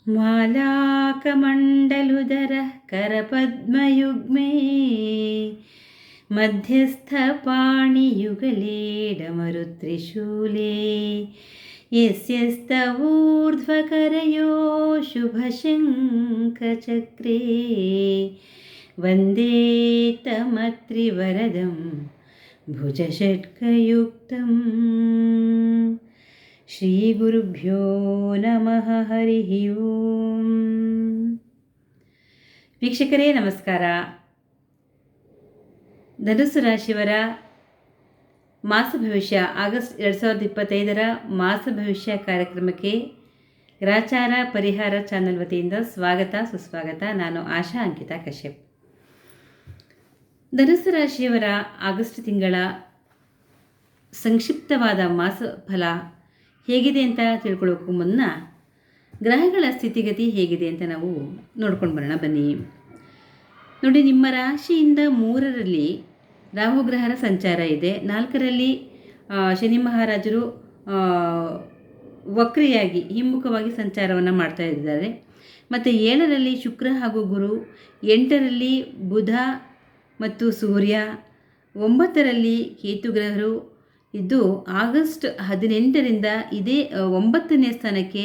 मालाकमण्डलुदरः करपद्मयुग्मे मध्यस्थपाणियुगलेडमरुत्रिशूले यस्यस्तवूर्ध्वकरयो शुभशङ्खचक्रे वन्दे तमत्रिवरदं भुजषट्कयुक्तम्। ಶ್ರೀ ಗುರುಭ್ಯೋ ನಮಃ. ಹರಿ ಓಂ. ವೀಕ್ಷಕರೇ ನಮಸ್ಕಾರ. ಧನುಸ್ಸು ರಾಶಿಯವರ ಮಾಸ ಭವಿಷ್ಯ ಆಗಸ್ಟ್ 2025 ಮಾಸ ಭವಿಷ್ಯ ಕಾರ್ಯಕ್ರಮಕ್ಕೆ ಗ್ರಾಚಾರ ಪರಿಹಾರ ಚಾನಲ್ ವತಿಯಿಂದ ಸ್ವಾಗತ ಸುಸ್ವಾಗತ. ನಾನು ಆಶಾ ಅಂಕಿತಾ ಕಶ್ಯಪ್. ಧನುಸ್ಸು ರಾಶಿಯವರ ಆಗಸ್ಟ್ ತಿಂಗಳ ಸಂಕ್ಷಿಪ್ತವಾದ ಮಾಸ ಫಲ ಹೇಗಿದೆ ಅಂತ ತಿಳ್ಕೊಳ್ಳೋಕ್ಕೂ ಮುನ್ನ ಗ್ರಹಗಳ ಸ್ಥಿತಿಗತಿ ಹೇಗಿದೆ ಅಂತ ನಾವು ನೋಡ್ಕೊಂಡು ಬರೋಣ ಬನ್ನಿ. ನೋಡಿ, ನಿಮ್ಮ ರಾಶಿಯಿಂದ 3ರಲ್ಲಿ ರಾಹುಗ್ರಹರ ಸಂಚಾರ ಇದೆ. 4ರಲ್ಲಿ ಶನಿ ಮಹಾರಾಜರು ವಕ್ರಿಯಾಗಿ ಹಿಮ್ಮುಖವಾಗಿ ಸಂಚಾರವನ್ನು ಮಾಡ್ತಾ ಇದ್ದಾರೆ. ಮತ್ತು 7ರಲ್ಲಿ ಶುಕ್ರ ಹಾಗೂ ಗುರು, 8ರಲ್ಲಿ ಬುಧ ಮತ್ತು ಸೂರ್ಯ, 9ರಲ್ಲಿ ಕೇತು ಗ್ರಹರು ಇದ್ದು ಆಗಸ್ಟ್ 18ರಿಂದ ಇದೇ 9ನೇ ಸ್ಥಾನಕ್ಕೆ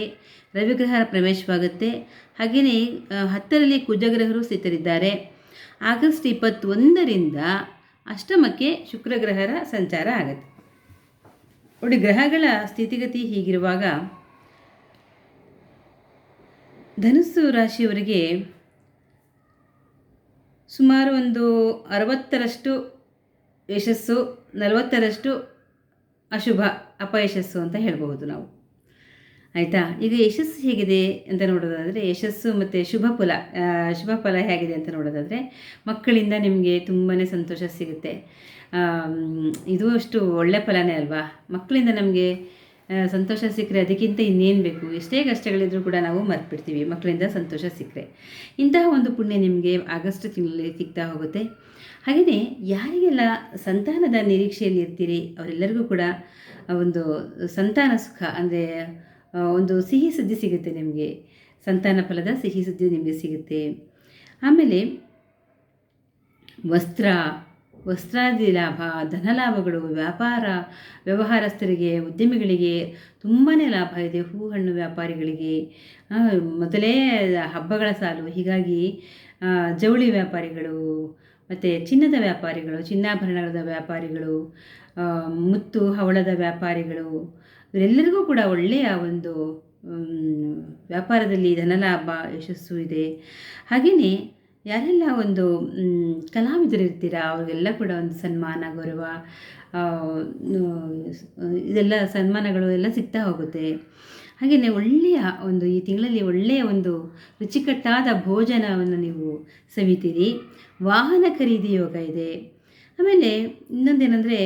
ರವಿಗ್ರಹ ಪ್ರವೇಶವಾಗುತ್ತೆ. ಹಾಗೆಯೇ 10ರಲ್ಲಿ ಕುಜಗ್ರಹರು ಸ್ಥಿತರಿದ್ದಾರೆ. ಆಗಸ್ಟ್ 21ರಿಂದ ಅಷ್ಟಮಕ್ಕೆ ಶುಕ್ರಗ್ರಹರ ಸಂಚಾರ ಆಗುತ್ತೆ. ನೋಡಿ, ಗ್ರಹಗಳ ಸ್ಥಿತಿಗತಿ ಹೀಗಿರುವಾಗ ಧನುಸ್ಸು ರಾಶಿಯವರಿಗೆ ಸುಮಾರು ಒಂದು 60ರಷ್ಟು ಯಶಸ್ಸು, 40ರಷ್ಟು ಅಶುಭ ಅಪಯಶಸ್ಸು ಅಂತ ಹೇಳ್ಬೋದು ನಾವು. ಆಯಿತಾ? ಈಗ ಯಶಸ್ಸು ಹೇಗಿದೆ ಅಂತ ನೋಡೋದಾದರೆ, ಯಶಸ್ಸು ಮತ್ತು ಶುಭ ಫಲ ಹೇಗಿದೆ ಅಂತ ನೋಡೋದಾದರೆ, ಮಕ್ಕಳಿಂದ ನಿಮಗೆ ತುಂಬಾ ಸಂತೋಷ ಸಿಗುತ್ತೆ. ಇದು ಅಷ್ಟು ಒಳ್ಳೆ ಫಲನೇ ಅಲ್ವಾ? ಮಕ್ಕಳಿಂದ ನಮಗೆ ಸಂತೋಷ ಸಿಕ್ಕರೆ ಅದಕ್ಕಿಂತ ಇನ್ನೇನು ಬೇಕು? ಎಷ್ಟೇ ಕಷ್ಟಗಳಿದ್ರೂ ಕೂಡ ನಾವು ಮರ್ತ್ಬಿಡ್ತೀವಿ ಮಕ್ಕಳಿಂದ ಸಂತೋಷ ಸಿಕ್ಕರೆ. ಇಂತಹ ಒಂದು ಪುಣ್ಯ ನಿಮಗೆ ಆಗಸ್ಟ್ ತಿಂಗಳಲ್ಲಿ ಸಿಗ್ತಾ ಹೋಗುತ್ತೆ. ಹಾಗೆಯೇ ಯಾರಿಗೆಲ್ಲ ಸಂತಾನದ ನಿರೀಕ್ಷೆಯಲ್ಲಿ ಇರ್ತೀರಿ ಅವರೆಲ್ಲರಿಗೂ ಕೂಡ ಒಂದು ಸಂತಾನ ಸುಖ ಅಂದರೆ ಒಂದು ಸಿಹಿ ಸುದ್ದಿ ಸಿಗುತ್ತೆ ನಿಮಗೆ. ಸಂತಾನ ಫಲದ ಸಿಹಿ ಸುದ್ದಿ ನಿಮಗೆ ಸಿಗುತ್ತೆ. ಆಮೇಲೆ ವಸ್ತ್ರಾದಿ ಲಾಭ, ಧನಲಾಭಗಳು, ವ್ಯವಹಾರಸ್ಥರಿಗೆ, ಉದ್ಯಮಿಗಳಿಗೆ ತುಂಬಾ ಲಾಭ ಇದೆ. ಹಣ್ಣು ವ್ಯಾಪಾರಿಗಳಿಗೆ ಮೊದಲೇ ಹಬ್ಬಗಳ ಸಾಲು. ಹೀಗಾಗಿ ಜವಳಿ ವ್ಯಾಪಾರಿಗಳು ಮತ್ತು ಚಿನ್ನದ ವ್ಯಾಪಾರಿಗಳು, ಚಿನ್ನಾಭರಣದ ವ್ಯಾಪಾರಿಗಳು, ಮುತ್ತು ಹವಳದ ವ್ಯಾಪಾರಿಗಳು, ಇವರೆಲ್ಲರಿಗೂ ಕೂಡ ಒಳ್ಳೆಯ ಒಂದು ವ್ಯಾಪಾರದಲ್ಲಿ ಧನಲಾಭ ಯಶಸ್ಸು ಇದೆ. ಹಾಗೆಯೇ ಯಾರೆಲ್ಲ ಒಂದು ಕಲಾವಿದರಿರ್ತೀರ ಅವರಿಗೆಲ್ಲ ಕೂಡ ಒಂದು ಸನ್ಮಾನ, ಗೌರವ, ಇದೆಲ್ಲ ಸನ್ಮಾನಗಳು ಎಲ್ಲ ಸಿಗ್ತಾ ಹೋಗುತ್ತೆ. ಹಾಗೆಯೇ ಒಳ್ಳೆಯ ಒಂದು ಈ ತಿಂಗಳಲ್ಲಿ ಒಳ್ಳೆಯ ಒಂದು ರುಚಿಕಟ್ಟಾದ ಭೋಜನವನ್ನು ನೀವು ಸವಿತೀರಿ. ವಾಹನ ಖರೀದಿ ಯೋಗ ಇದೆ. ಆಮೇಲೆ ಇನ್ನೊಂದೇನೆಂದರೆ,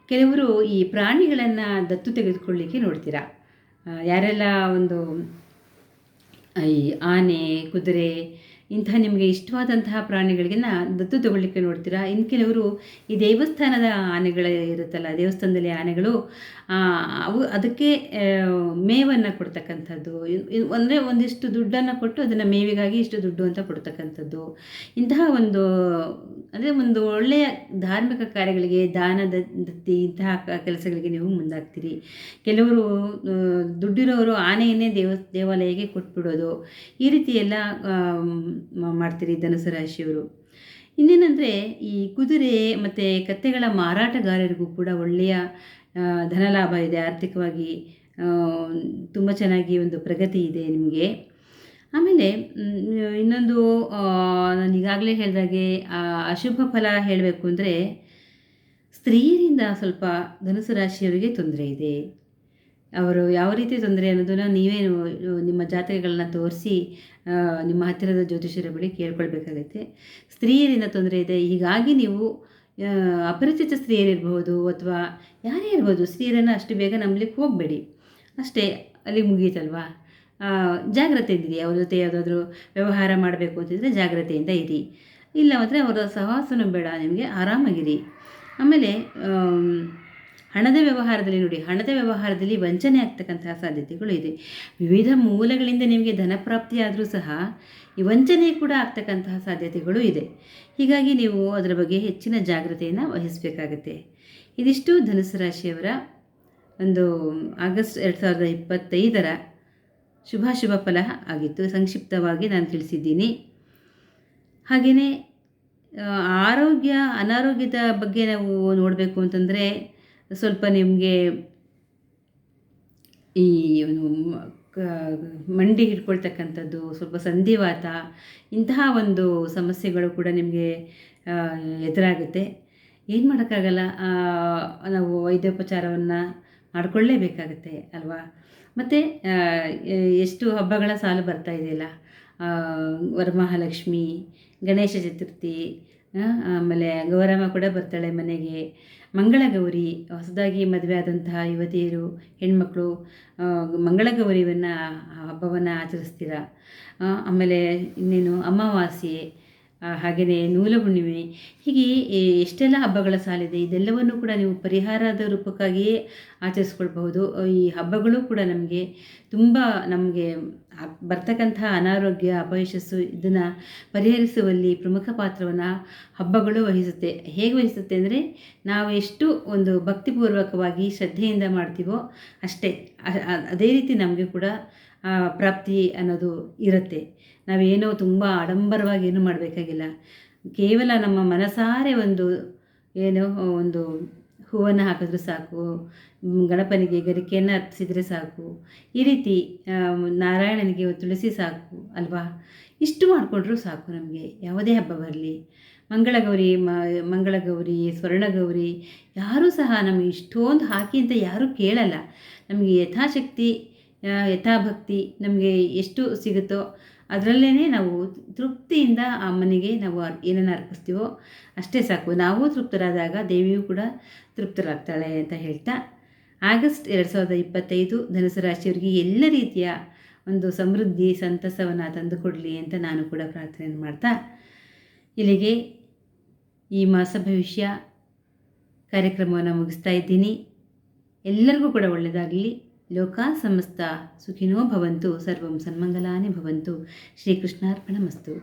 ಕೆಲವರು ಈ ಪ್ರಾಣಿಗಳನ್ನು ದತ್ತು ತೆಗೆದುಕೊಳ್ಳಿಕ್ಕೆ ನೋಡ್ತೀರಾ. ಯಾರೆಲ್ಲ ಒಂದು ಈ ಆನೆ, ಕುದುರೆ ಇಂಥ ನಿಮಗೆ ಇಷ್ಟವಾದಂತಹ ಪ್ರಾಣಿಗಳಿಗೆನ ದತ್ತು ತಗೊಳ್ಳಿಕ್ಕೆ ನೋಡ್ತೀರಾ. ಇನ್ನು ಕೆಲವರು ಈ ದೇವಸ್ಥಾನದ ಆನೆಗಳು ಇರುತ್ತಲ್ಲ, ದೇವಸ್ಥಾನದಲ್ಲಿ ಆನೆಗಳು ಅವು ಅದಕ್ಕೆ ಮೇವನ್ನು ಕೊಡ್ತಕ್ಕಂಥದ್ದು, ಅಂದರೆ ಒಂದಿಷ್ಟು ದುಡ್ಡನ್ನು ಕೊಟ್ಟು ಅದನ್ನು ಮೇವಿಗಾಗಿ ಇಷ್ಟು ದುಡ್ಡು ಅಂತ ಕೊಡ್ತಕ್ಕಂಥದ್ದು. ಇಂತಹ ಒಂದು ಅಂದರೆ ಒಂದು ಒಳ್ಳೆಯ ಧಾರ್ಮಿಕ ಕಾರ್ಯಗಳಿಗೆ, ದತ್ತಿ ಇಂತಹ ಕೆಲಸಗಳಿಗೆ ನೀವು ಮುಂದಾಗ್ತೀರಿ. ಕೆಲವರು ದುಡ್ಡಿರೋರು ಆನೆಯನ್ನೇ ದೇವಾಲಯಕ್ಕೆ ಕೊಟ್ಬಿಡೋದು, ಈ ರೀತಿ ಎಲ್ಲ ಮಾಡ್ತೀರಿ ಧನುಸು ರಾಶಿಯವರು. ಇನ್ನೇನೆಂದರೆ, ಈ ಕುದುರೆ ಮತ್ತು ಕತ್ತೆಗಳ ಮಾರಾಟಗಾರರಿಗೂ ಕೂಡ ಒಳ್ಳೆಯ ಧನಲಾಭ ಇದೆ. ಆರ್ಥಿಕವಾಗಿ ತುಂಬ ಚೆನ್ನಾಗಿ ಒಂದು ಪ್ರಗತಿ ಇದೆ ನಿಮಗೆ. ಆಮೇಲೆ ಇನ್ನೊಂದು ನಾನು ಈಗಾಗಲೇ ಹೇಳಿದಾಗೆ ಅಶುಭ ಫಲ ಹೇಳಬೇಕು ಅಂದರೆ, ಸ್ತ್ರೀಯರಿಂದ ಸ್ವಲ್ಪ ಧನುಸು ರಾಶಿಯವರಿಗೆ ತೊಂದರೆ ಇದೆ. ಅವರು ಯಾವ ರೀತಿ ತೊಂದರೆ ಅನ್ನೋದನ್ನು ನೀವೇ ನಿಮ್ಮ ಜಾತಕಗಳನ್ನ ತೋರಿಸಿ ನಿಮ್ಮ ಹತ್ತಿರದ ಜ್ಯೋತಿಷ್ಯರ ಬಳಿ ಕೇಳ್ಕೊಳ್ಬೇಕಾಗತ್ತೆ. ಸ್ತ್ರೀಯರಿಂದ ತೊಂದರೆ ಇದೆ. ಹೀಗಾಗಿ ನೀವು ಅಪರಿಚಿತ ಸ್ತ್ರೀಯರಿರ್ಬೋದು ಅಥವಾ ಯಾರೇ ಇರ್ಬೋದು, ಸ್ತ್ರೀಯರನ್ನು ಅಷ್ಟು ಬೇಗ ನಂಬಲಿಕ್ಕೆ ಹೋಗಬೇಡಿ. ಅಷ್ಟೇ, ಅಲ್ಲಿಗೆ ಮುಗೀತಲ್ವಾ. ಜಾಗ್ರತೆಯಿಂದಿರಿ. ಅವ್ರ ಜೊತೆ ಯಾವುದಾದ್ರೂ ವ್ಯವಹಾರ ಮಾಡಬೇಕು ಅಂತಿದ್ರೆ ಜಾಗ್ರತೆಯಿಂದ ಇರಿ. ಇಲ್ಲ ಅಂದರೆ ಅವರ ಸಹವಾಸನೂ ಬೇಡ ನಿಮಗೆ, ಆರಾಮಾಗಿರಿ. ಆಮೇಲೆ ಹಣದ ವ್ಯವಹಾರದಲ್ಲಿ ನೋಡಿ, ಹಣದ ವ್ಯವಹಾರದಲ್ಲಿ ವಂಚನೆ ಆಗ್ತಕ್ಕಂತಹ ಸಾಧ್ಯತೆಗಳು ಇದೆ. ವಿವಿಧ ಮೂಲಗಳಿಂದ ನಿಮಗೆ ಧನಪ್ರಾಪ್ತಿಯಾದರೂ ಸಹ ಈ ವಂಚನೆ ಕೂಡ ಆಗ್ತಕ್ಕಂತಹ ಸಾಧ್ಯತೆಗಳು ಇದೆ. ಹೀಗಾಗಿ ನೀವು ಅದರ ಬಗ್ಗೆ ಹೆಚ್ಚಿನ ಜಾಗ್ರತೆಯನ್ನು ವಹಿಸಬೇಕಾಗತ್ತೆ. ಇದಿಷ್ಟು ಧನುಸ್ಸು ರಾಶಿಯವರ ಒಂದು ಆಗಸ್ಟ್ 2025 ಶುಭಾಶುಭ ಫಲ ಆಗಿತ್ತು. ಸಂಕ್ಷಿಪ್ತವಾಗಿ ನಾನು ತಿಳಿಸಿದ್ದೀನಿ. ಹಾಗೆಯೇ ಆರೋಗ್ಯ ಅನಾರೋಗ್ಯದ ಬಗ್ಗೆ ನಾವು ನೋಡಬೇಕು ಅಂತಂದರೆ ಸ್ವಲ್ಪ ನಿಮಗೆ ಈ ಮಂಡಿ ಹಿಡ್ಕೊಳ್ತಕ್ಕಂಥದ್ದು, ಸ್ವಲ್ಪ ಸಂಧಿವಾತ, ಇಂತಹ ಒಂದು ಸಮಸ್ಯೆಗಳು ಕೂಡ ನಿಮಗೆ ಎದುರಾಗುತ್ತೆ. ಏನು ಮಾಡೋಕ್ಕಾಗಲ್ಲ, ನಾವು ವೈದ್ಯೋಪಚಾರವನ್ನು ಮಾಡಿಕೊಳ್ಳೇಬೇಕಾಗತ್ತೆ ಅಲ್ವಾ. ಮತ್ತು ಎಷ್ಟು ಹಬ್ಬಗಳ ಸಾಲು ಬರ್ತಾ ಇದೆಯಲ್ಲ, ವರಮಹಾಲಕ್ಷ್ಮಿ, ಗಣೇಶ ಚತುರ್ಥಿ, ಆಮೇಲೆ ಗೌರಮ್ಮ ಕೂಡ ಬರ್ತಾಳೆ ಮನೆಗೆ, ಮಂಗಳಗೌರಿ, ಹೊಸದಾಗಿ ಮದುವೆ ಆದಂತಹ ಯುವತಿಯರು, ಹೆಣ್ಮಕ್ಳು ಮಂಗಳಗೌರಿಯನ್ನು ಹಬ್ಬವನ್ನು ಆಚರಿಸ್ತೀರ. ಆಮೇಲೆ ಇನ್ನೇನು ಅಮಾವಾಸ್ಯೆ, ಹಾಗೆಯೇ ನೂಲ ಹುಣ್ಣಿಮೆ, ಹೀಗೆ ಎಷ್ಟೆಲ್ಲ ಹಬ್ಬಗಳ ಸಾಲಿದೆ. ಇದೆಲ್ಲವನ್ನು ಕೂಡ ನೀವು ಪರಿಹಾರದ ರೂಪಕ್ಕಾಗಿಯೇ ಆಚರಿಸ್ಕೊಳ್ಬಹುದು. ಈ ಹಬ್ಬಗಳು ಕೂಡ ನಮಗೆ ಬರ್ತಕ್ಕಂತಹ ಅನಾರೋಗ್ಯ, ಅಪಯಶಸ್ಸು ಇದನ್ನು ಪರಿಹರಿಸುವಲ್ಲಿ ಪ್ರಮುಖ ಪಾತ್ರವನ್ನು ಹಬ್ಬಗಳು ವಹಿಸುತ್ತೆ. ಹೇಗೆ ವಹಿಸುತ್ತೆ ಅಂದರೆ, ನಾವು ಎಷ್ಟು ಒಂದು ಭಕ್ತಿಪೂರ್ವಕವಾಗಿ ಶ್ರದ್ಧೆಯಿಂದ ಮಾಡ್ತೀವೋ ಅಷ್ಟೇ, ಅದೇ ರೀತಿ ನಮಗೆ ಕೂಡ ಪ್ರಾಪ್ತಿ ಅನ್ನೋದು ಇರುತ್ತೆ. ನಾವೇನೋ ತುಂಬ ಆಡಂಬರವಾಗಿ ಏನೂ ಮಾಡಬೇಕಾಗಿಲ್ಲ. ಕೇವಲ ನಮ್ಮ ಮನಸಾರೆ ಒಂದು ಹೂವನ್ನು ಹಾಕಿದ್ರೂ ಸಾಕು, ಗಣಪನಿಗೆ ಗರಿಕೆಯನ್ನು ಅರ್ಪಿಸಿದರೆ ಸಾಕು, ಈ ರೀತಿ ನಾರಾಯಣನಿಗೆ ತುಳಸಿ ಸಾಕು ಅಲ್ವಾ. ಇಷ್ಟು ಮಾಡಿಕೊಂಡ್ರೂ ಸಾಕು ನಮಗೆ, ಯಾವುದೇ ಹಬ್ಬ ಬರಲಿ. ಮಂಗಳಗೌರಿ, ಸ್ವರ್ಣಗೌರಿ, ಯಾರೂ ಸಹ ನಮಗೆ ಇಷ್ಟೊಂದು ಹಾಕಿ ಅಂತ ಯಾರೂ ಕೇಳಲ್ಲ. ನಮಗೆ ಯಥಾಶಕ್ತಿ, ಯಥಾಭಕ್ತಿ ನಮಗೆ ಎಷ್ಟು ಸಿಗುತ್ತೋ ಅದರಲ್ಲೇ ನಾವು ತೃಪ್ತಿಯಿಂದ ಆ ಮನೆಗೆ ನಾವು ಏನನ್ನು ಅರ್ಪಿಸ್ತೀವೋ ಅಷ್ಟೇ ಸಾಕು. ನಾವು ತೃಪ್ತರಾದಾಗ ದೇವಿಯೂ ಕೂಡ ತೃಪ್ತರಾಗ್ತಾಳೆ ಅಂತ ಹೇಳ್ತಾ, ಆಗಸ್ಟ್ 2025 ಧನುಸು ರಾಶಿಯವರಿಗೆ ಎಲ್ಲ ರೀತಿಯ ಒಂದು ಸಮೃದ್ಧಿ, ಸಂತಸವನ್ನು ತಂದುಕೊಡಲಿ ಅಂತ ನಾನು ಕೂಡ ಪ್ರಾರ್ಥನೆಯನ್ನು ಮಾಡ್ತಾ, ಇಲ್ಲಿಗೆ ಈ ಮಾಸ ಭವಿಷ್ಯ ಕಾರ್ಯಕ್ರಮವನ್ನು ಮುಗಿಸ್ತಾ ಇದ್ದೀನಿ. ಎಲ್ಲರಿಗೂ ಕೂಡ ಒಳ್ಳೆಯದಾಗಲಿ. ಲೋಕ ಸಮಸ್ತ ಸುಖಿನೋ ಭವಂತು, ಸರ್ವಂ ಸನ್ಮಂಗಲಾನಿ ಭವಂತು. ಶ್ರೀಕೃಷ್ಣಾರ್ಪಣಮಸ್ತು.